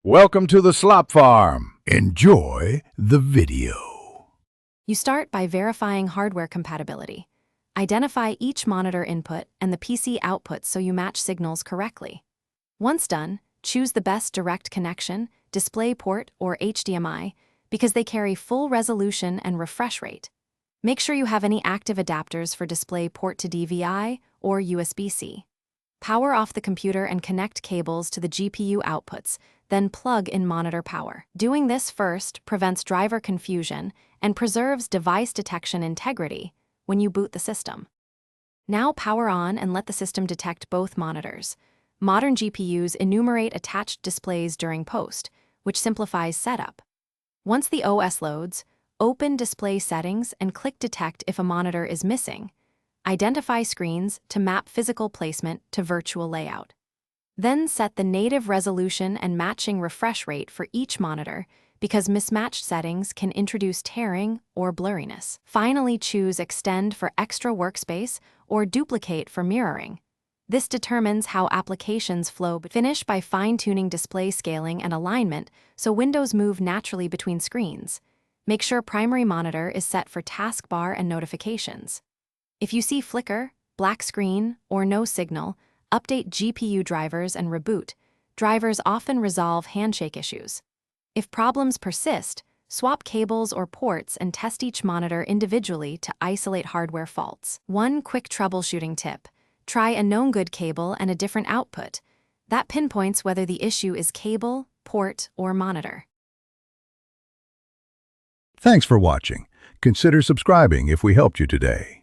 Welcome to the Slop Farm. Enjoy the video. You start by verifying hardware compatibility. Identify each monitor input and the PC output so you match signals correctly. Once done, choose the best direct connection, DisplayPort, or HDMI because they carry full resolution and refresh rate. Make sure you have any active adapters for DisplayPort to DVI or USB-C. Power off the computer and connect cables to the GPU outputs, then plug in monitor power. Doing this first prevents driver confusion and preserves device detection integrity when you boot the system. Now power on and let the system detect both monitors. Modern GPUs enumerate attached displays during post, which simplifies setup. Once the OS loads, open Display Settings and click Detect if a monitor is missing. Identify screens to map physical placement to virtual layout. Then set the native resolution and matching refresh rate for each monitor because mismatched settings can introduce tearing or blurriness. Finally, choose Extend for extra workspace or Duplicate for mirroring. This determines how applications flow. Finish by fine-tuning display scaling and alignment so windows move naturally between screens. Make sure primary monitor is set for taskbar and notifications. If you see flicker, black screen, or no signal, update GPU drivers and reboot. Drivers often resolve handshake issues. If problems persist, swap cables or ports and test each monitor individually to isolate hardware faults. One quick troubleshooting tip: try a known good cable and a different output. That pinpoints whether the issue is cable, port, or monitor. Thanks for watching. Consider subscribing if we helped you today.